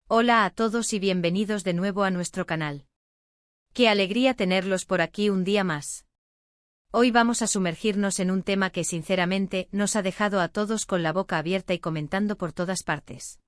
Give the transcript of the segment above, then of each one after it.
Hola a todos y bienvenidos de nuevo a nuestro canal. Qué alegría tenerlos por aquí un día más. Hoy vamos a sumergirnos en un tema que sinceramente nos ha dejado a todos con la boca abierta y comentando por todas partes.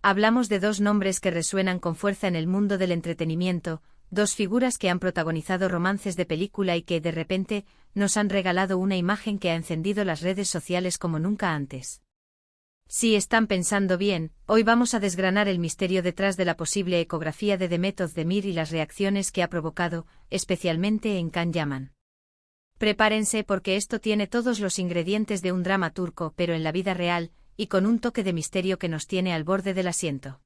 Hablamos de dos nombres que resuenan con fuerza en el mundo del entretenimiento, dos figuras que han protagonizado romances de película y que de repente nos han regalado una imagen que ha encendido las redes sociales como nunca antes. Si están pensando bien, hoy vamos a desgranar el misterio detrás de la posible ecografía de Demet Özdemir y las reacciones que ha provocado, especialmente en Can Yaman. Prepárense porque esto tiene todos los ingredientes de un drama turco pero en la vida real, y con un toque de misterio que nos tiene al borde del asiento.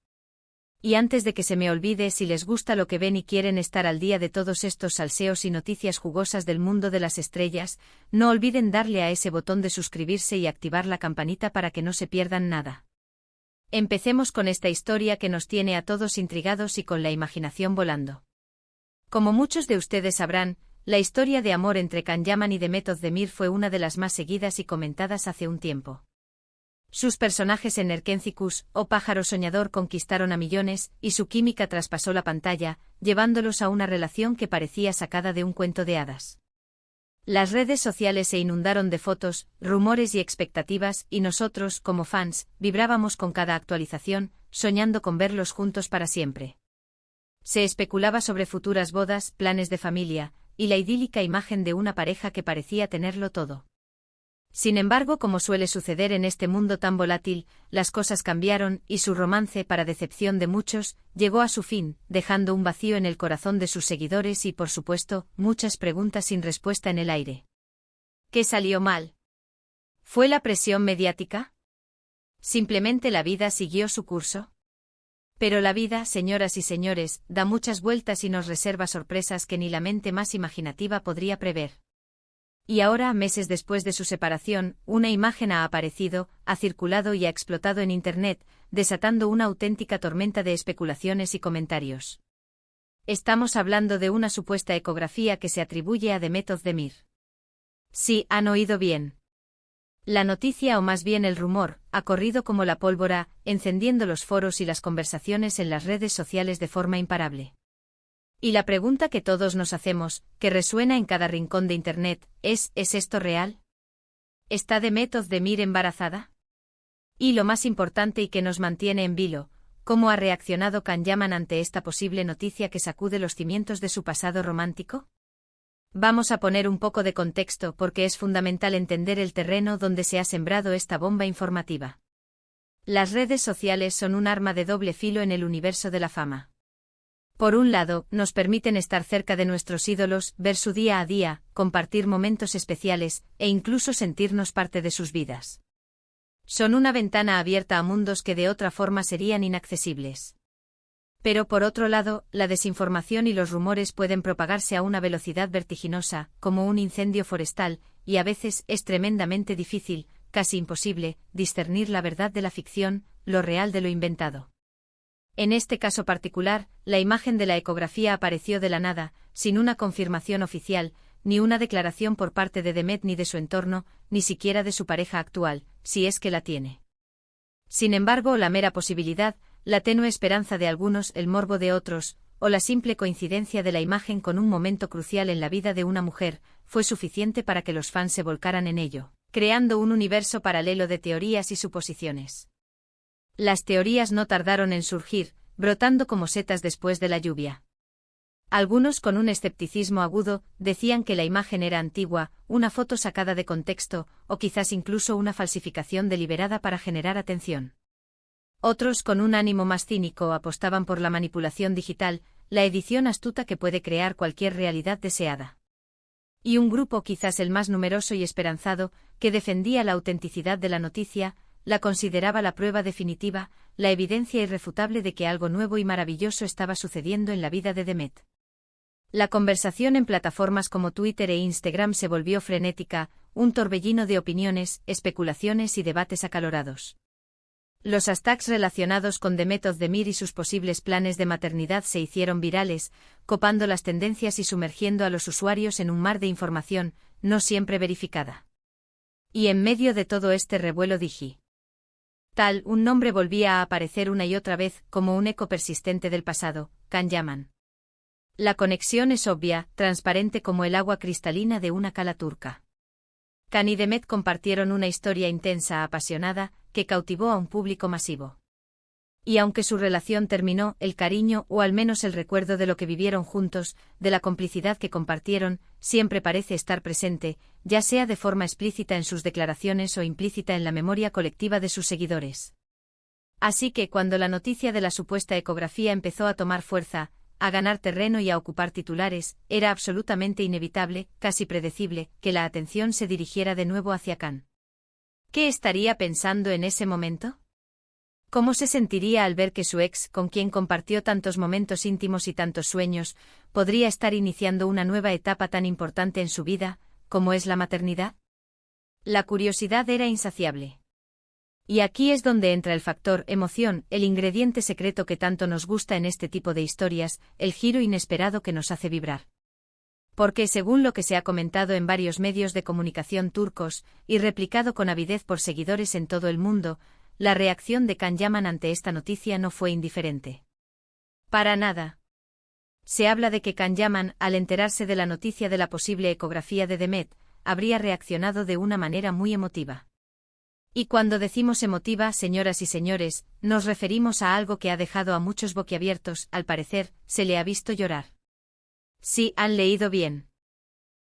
Y antes de que se me olvide, si les gusta lo que ven y quieren estar al día de todos estos salseos y noticias jugosas del mundo de las estrellas, no olviden darle a ese botón de suscribirse y activar la campanita para que no se pierdan nada. Empecemos con esta historia que nos tiene a todos intrigados y con la imaginación volando. Como muchos de ustedes sabrán, la historia de amor entre Can Yaman y Demet Özdemir fue una de las más seguidas y comentadas hace un tiempo. Sus personajes en Erkencikus, o pájaro soñador, conquistaron a millones, y su química traspasó la pantalla, llevándolos a una relación que parecía sacada de un cuento de hadas. Las redes sociales se inundaron de fotos, rumores y expectativas, y nosotros, como fans, vibrábamos con cada actualización, soñando con verlos juntos para siempre. Se especulaba sobre futuras bodas, planes de familia, y la idílica imagen de una pareja que parecía tenerlo todo. Sin embargo, como suele suceder en este mundo tan volátil, las cosas cambiaron y su romance, para decepción de muchos, llegó a su fin, dejando un vacío en el corazón de sus seguidores y, por supuesto, muchas preguntas sin respuesta en el aire. ¿Qué salió mal? ¿Fue la presión mediática? ¿Simplemente la vida siguió su curso? Pero la vida, señoras y señores, da muchas vueltas y nos reserva sorpresas que ni la mente más imaginativa podría prever. Y ahora, meses después de su separación, una imagen ha aparecido, ha circulado y ha explotado en Internet, desatando una auténtica tormenta de especulaciones y comentarios. Estamos hablando de una supuesta ecografía que se atribuye a Demet Özdemir. Sí, han oído bien. La noticia, o más bien el rumor, ha corrido como la pólvora, encendiendo los foros y las conversaciones en las redes sociales de forma imparable. Y la pregunta que todos nos hacemos, que resuena en cada rincón de Internet, ¿es esto real? ¿Está Demet Özdemir embarazada? Y lo más importante y que nos mantiene en vilo, ¿cómo ha reaccionado Can Yaman ante esta posible noticia que sacude los cimientos de su pasado romántico? Vamos a poner un poco de contexto porque es fundamental entender el terreno donde se ha sembrado esta bomba informativa. Las redes sociales son un arma de doble filo en el universo de la fama. Por un lado, nos permiten estar cerca de nuestros ídolos, ver su día a día, compartir momentos especiales, e incluso sentirnos parte de sus vidas. Son una ventana abierta a mundos que de otra forma serían inaccesibles. Pero por otro lado, la desinformación y los rumores pueden propagarse a una velocidad vertiginosa, como un incendio forestal, y a veces es tremendamente difícil, casi imposible, discernir la verdad de la ficción, lo real de lo inventado. En este caso particular, la imagen de la ecografía apareció de la nada, sin una confirmación oficial, ni una declaración por parte de Demet ni de su entorno, ni siquiera de su pareja actual, si es que la tiene. Sin embargo, la mera posibilidad, la tenue esperanza de algunos, el morbo de otros, o la simple coincidencia de la imagen con un momento crucial en la vida de una mujer, fue suficiente para que los fans se volcaran en ello, creando un universo paralelo de teorías y suposiciones. Las teorías no tardaron en surgir, brotando como setas después de la lluvia. Algunos, con un escepticismo agudo, decían que la imagen era antigua, una foto sacada de contexto, o quizás incluso una falsificación deliberada para generar atención. Otros, con un ánimo más cínico, apostaban por la manipulación digital, la edición astuta que puede crear cualquier realidad deseada. Y un grupo, quizás el más numeroso y esperanzado, que defendía la autenticidad de la noticia, la consideraba la prueba definitiva, la evidencia irrefutable de que algo nuevo y maravilloso estaba sucediendo en la vida de Demet. La conversación en plataformas como Twitter e Instagram se volvió frenética, un torbellino de opiniones, especulaciones y debates acalorados. Los hashtags relacionados con Demet Özdemir y sus posibles planes de maternidad se hicieron virales, copando las tendencias y sumergiendo a los usuarios en un mar de información, no siempre verificada. Y en medio de todo este revuelo dije: Un nombre volvía a aparecer una y otra vez como un eco persistente del pasado, Can Yaman. La conexión es obvia, transparente como el agua cristalina de una cala turca. Can y Demet compartieron una historia intensa, apasionada, que cautivó a un público masivo. Y aunque su relación terminó, el cariño, o al menos el recuerdo de lo que vivieron juntos, de la complicidad que compartieron, siempre parece estar presente, ya sea de forma explícita en sus declaraciones o implícita en la memoria colectiva de sus seguidores. Así que cuando la noticia de la supuesta ecografía empezó a tomar fuerza, a ganar terreno y a ocupar titulares, era absolutamente inevitable, casi predecible, que la atención se dirigiera de nuevo hacia Can. ¿Qué estaría pensando en ese momento? ¿Cómo se sentiría al ver que su ex, con quien compartió tantos momentos íntimos y tantos sueños, podría estar iniciando una nueva etapa tan importante en su vida, como es la maternidad? La curiosidad era insaciable. Y aquí es donde entra el factor emoción, el ingrediente secreto que tanto nos gusta en este tipo de historias, el giro inesperado que nos hace vibrar. Porque según lo que se ha comentado en varios medios de comunicación turcos, y replicado con avidez por seguidores en todo el mundo, la reacción de Can Yaman ante esta noticia no fue indiferente. Para nada. Se habla de que Can Yaman, al enterarse de la noticia de la posible ecografía de Demet, habría reaccionado de una manera muy emotiva. Y cuando decimos emotiva, señoras y señores, nos referimos a algo que ha dejado a muchos boquiabiertos, al parecer, se le ha visto llorar. Sí, han leído bien.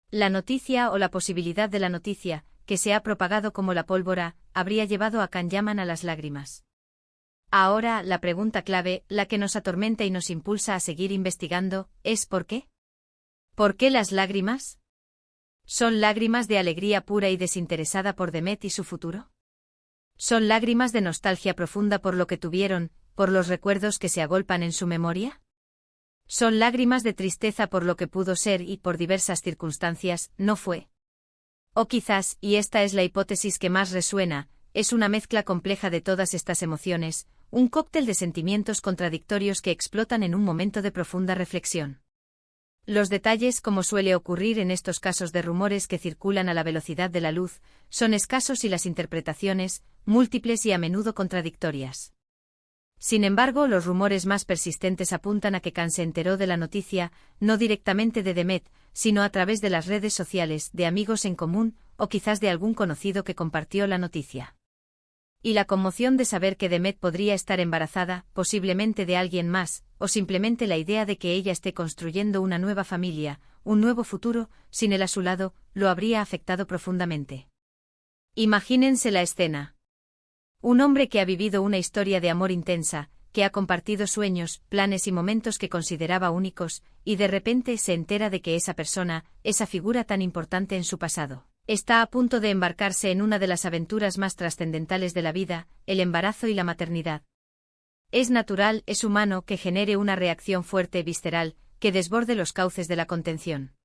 La noticia o la posibilidad de la noticia, que se ha propagado como la pólvora, habría llevado a Can Yaman a las lágrimas. Ahora, la pregunta clave, la que nos atormenta y nos impulsa a seguir investigando, es ¿por qué? ¿Por qué las lágrimas? ¿Son lágrimas de alegría pura y desinteresada por Demet y su futuro? ¿Son lágrimas de nostalgia profunda por lo que tuvieron, por los recuerdos que se agolpan en su memoria? ¿Son lágrimas de tristeza por lo que pudo ser y por diversas circunstancias no fue? O quizás, y esta es la hipótesis que más resuena, es una mezcla compleja de todas estas emociones, un cóctel de sentimientos contradictorios que explotan en un momento de profunda reflexión. Los detalles, como suele ocurrir en estos casos de rumores que circulan a la velocidad de la luz, son escasos y las interpretaciones, múltiples y a menudo contradictorias. Sin embargo, los rumores más persistentes apuntan a que Can se enteró de la noticia, no directamente de Demet, sino a través de las redes sociales, de amigos en común, o quizás de algún conocido que compartió la noticia. Y la conmoción de saber que Demet podría estar embarazada, posiblemente de alguien más, o simplemente la idea de que ella esté construyendo una nueva familia, un nuevo futuro, sin él a su lado, lo habría afectado profundamente. Imagínense la escena. Un hombre que ha vivido una historia de amor intensa, que ha compartido sueños, planes y momentos que consideraba únicos, y de repente se entera de que esa persona, esa figura tan importante en su pasado, está a punto de embarcarse en una de las aventuras más trascendentales de la vida, el embarazo y la maternidad. Es natural, es humano que genere una reacción fuerte, visceral, que desborde los cauces de la contención.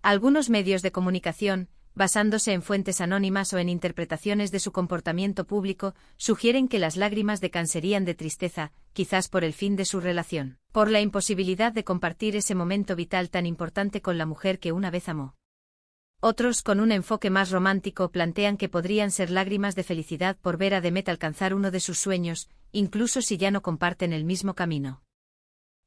Algunos medios de comunicación, basándose en fuentes anónimas o en interpretaciones de su comportamiento público, sugieren que las lágrimas de Can serían de tristeza, quizás por el fin de su relación, por la imposibilidad de compartir ese momento vital tan importante con la mujer que una vez amó. Otros, con un enfoque más romántico, plantean que podrían ser lágrimas de felicidad por ver a Demet alcanzar uno de sus sueños, incluso si ya no comparten el mismo camino.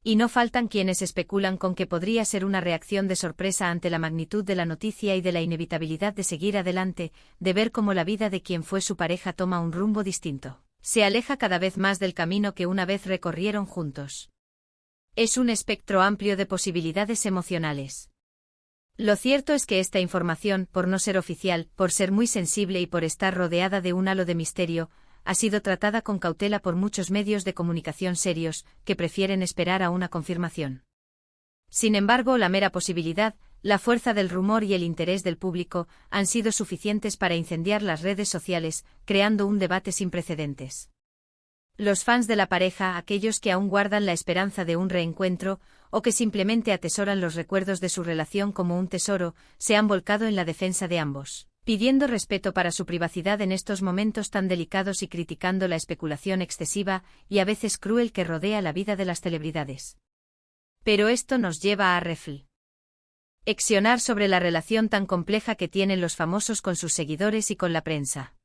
Y no faltan quienes especulan con que podría ser una reacción de sorpresa ante la magnitud de la noticia y de la inevitabilidad de seguir adelante, de ver cómo la vida de quien fue su pareja toma un rumbo distinto, se aleja cada vez más del camino que una vez recorrieron juntos. Es un espectro amplio de posibilidades emocionales. Lo cierto es que esta información, por no ser oficial, por ser muy sensible y por estar rodeada de un halo de misterio, ha sido tratada con cautela por muchos medios de comunicación serios, que prefieren esperar a una confirmación. Sin embargo, la mera posibilidad, la fuerza del rumor y el interés del público han sido suficientes para incendiar las redes sociales, creando un debate sin precedentes. Los fans de la pareja, aquellos que aún guardan la esperanza de un reencuentro, o que simplemente atesoran los recuerdos de su relación como un tesoro, se han volcado en la defensa de ambos, pidiendo respeto para su privacidad en estos momentos tan delicados y criticando la especulación excesiva y a veces cruel que rodea la vida de las celebridades. Pero esto nos lleva a reflexionar sobre la relación tan compleja que tienen los famosos con sus seguidores y con la prensa.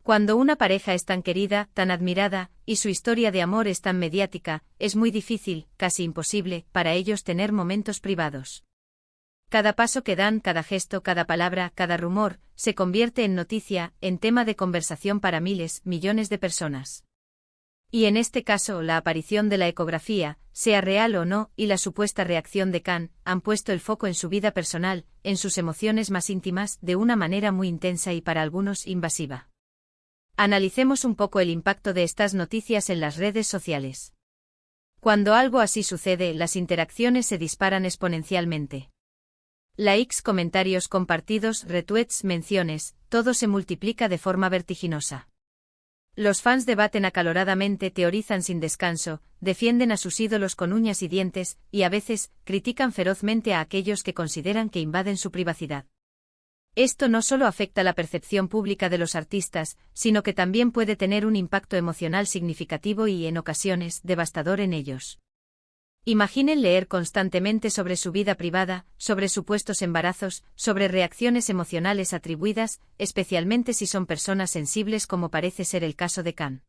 Cuando una pareja es tan querida, tan admirada, y su historia de amor es tan mediática, es muy difícil, casi imposible, para ellos tener momentos privados. Cada paso que dan, cada gesto, cada palabra, cada rumor, se convierte en noticia, en tema de conversación para miles, millones de personas. Y en este caso, la aparición de la ecografía, sea real o no, y la supuesta reacción de Khan, han puesto el foco en su vida personal, en sus emociones más íntimas, de una manera muy intensa y para algunos invasiva. Analicemos un poco el impacto de estas noticias en las redes sociales. Cuando algo así sucede, las interacciones se disparan exponencialmente. Likes, comentarios compartidos, retweets, menciones, todo se multiplica de forma vertiginosa. Los fans debaten acaloradamente, teorizan sin descanso, defienden a sus ídolos con uñas y dientes, y a veces, critican ferozmente a aquellos que consideran que invaden su privacidad. Esto no solo afecta la percepción pública de los artistas, sino que también puede tener un impacto emocional significativo y, en ocasiones, devastador en ellos. Imaginen leer constantemente sobre su vida privada, sobre supuestos embarazos, sobre reacciones emocionales atribuidas, especialmente si son personas sensibles como parece ser el caso de Khan.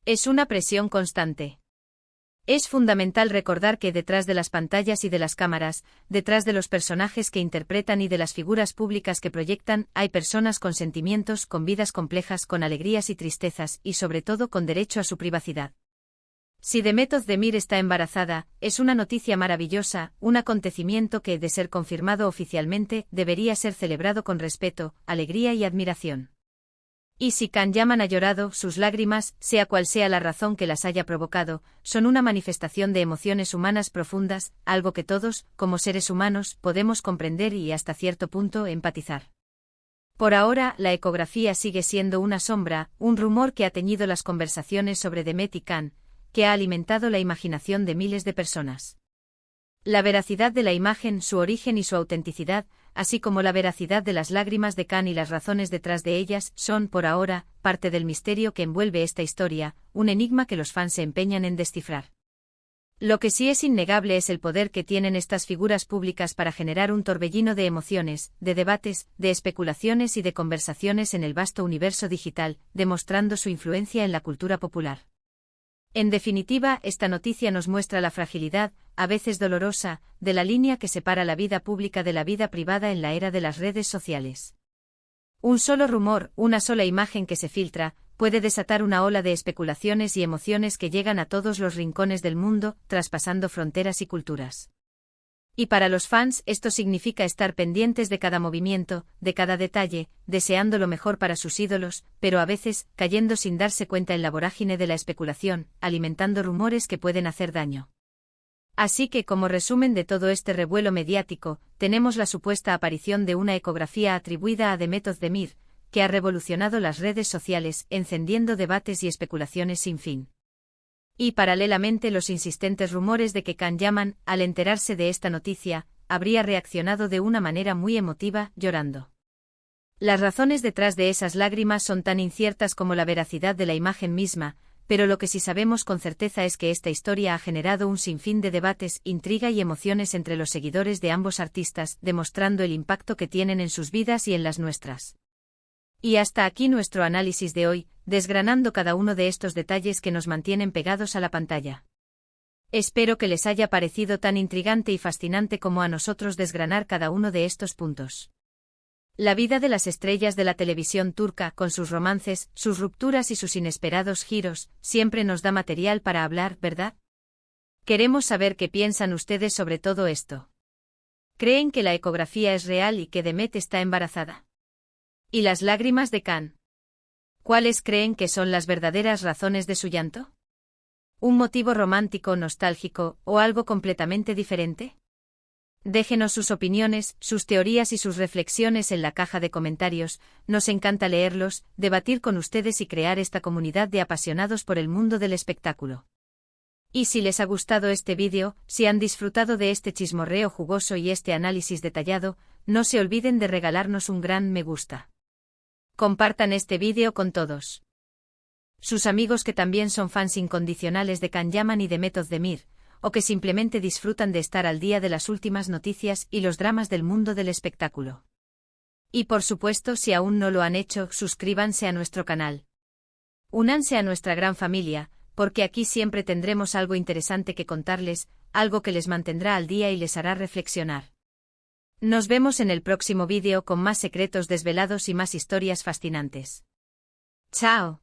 Es una presión constante. Es fundamental recordar que detrás de las pantallas y de las cámaras, detrás de los personajes que interpretan y de las figuras públicas que proyectan, hay personas con sentimientos, con vidas complejas, con alegrías y tristezas, y sobre todo con derecho a su privacidad. Si Demet Özdemir está embarazada, es una noticia maravillosa, un acontecimiento que, de ser confirmado oficialmente, debería ser celebrado con respeto, alegría y admiración. Y si Can Yaman ha llorado, sus lágrimas, sea cual sea la razón que las haya provocado, son una manifestación de emociones humanas profundas, algo que todos, como seres humanos, podemos comprender y hasta cierto punto empatizar. Por ahora, la ecografía sigue siendo una sombra, un rumor que ha teñido las conversaciones sobre Demet y Can, que ha alimentado la imaginación de miles de personas. La veracidad de la imagen, su origen y su autenticidad, así como la veracidad de las lágrimas de Khan y las razones detrás de ellas, son, por ahora, parte del misterio que envuelve esta historia, un enigma que los fans se empeñan en descifrar. Lo que sí es innegable es el poder que tienen estas figuras públicas para generar un torbellino de emociones, de debates, de especulaciones y de conversaciones en el vasto universo digital, demostrando su influencia en la cultura popular. En definitiva, esta noticia nos muestra la fragilidad, a veces dolorosa, de la línea que separa la vida pública de la vida privada en la era de las redes sociales. Un solo rumor, una sola imagen que se filtra, puede desatar una ola de especulaciones y emociones que llegan a todos los rincones del mundo, traspasando fronteras y culturas. Y para los fans esto significa estar pendientes de cada movimiento, de cada detalle, deseando lo mejor para sus ídolos, pero a veces, cayendo sin darse cuenta en la vorágine de la especulación, alimentando rumores que pueden hacer daño. Así que, como resumen de todo este revuelo mediático, tenemos la supuesta aparición de una ecografía atribuida a Demet Özdemir, que ha revolucionado las redes sociales, encendiendo debates y especulaciones sin fin. Y paralelamente los insistentes rumores de que Can Yaman, al enterarse de esta noticia, habría reaccionado de una manera muy emotiva, llorando. Las razones detrás de esas lágrimas son tan inciertas como la veracidad de la imagen misma, pero lo que sí sabemos con certeza es que esta historia ha generado un sinfín de debates, intriga y emociones entre los seguidores de ambos artistas, demostrando el impacto que tienen en sus vidas y en las nuestras. Y hasta aquí nuestro análisis de hoy, desgranando cada uno de estos detalles que nos mantienen pegados a la pantalla. Espero que les haya parecido tan intrigante y fascinante como a nosotros desgranar cada uno de estos puntos. La vida de las estrellas de la televisión turca, con sus romances, sus rupturas y sus inesperados giros, siempre nos da material para hablar, ¿verdad? Queremos saber qué piensan ustedes sobre todo esto. ¿Creen que la ecografía es real y que Demet está embarazada? ¿Y las lágrimas de Can? ¿Cuáles creen que son las verdaderas razones de su llanto? ¿Un motivo romántico, nostálgico, o algo completamente diferente? Déjenos sus opiniones, sus teorías y sus reflexiones en la caja de comentarios, nos encanta leerlos, debatir con ustedes y crear esta comunidad de apasionados por el mundo del espectáculo. Y si les ha gustado este vídeo, si han disfrutado de este chismorreo jugoso y este análisis detallado, no se olviden de regalarnos un gran me gusta. Compartan este vídeo con todos sus amigos que también son fans incondicionales de Can Yaman y Demet Özdemir, o que simplemente disfrutan de estar al día de las últimas noticias y los dramas del mundo del espectáculo. Y por supuesto, si aún no lo han hecho, suscríbanse a nuestro canal. Únanse a nuestra gran familia, porque aquí siempre tendremos algo interesante que contarles, algo que les mantendrá al día y les hará reflexionar. Nos vemos en el próximo vídeo con más secretos desvelados y más historias fascinantes. ¡Chao!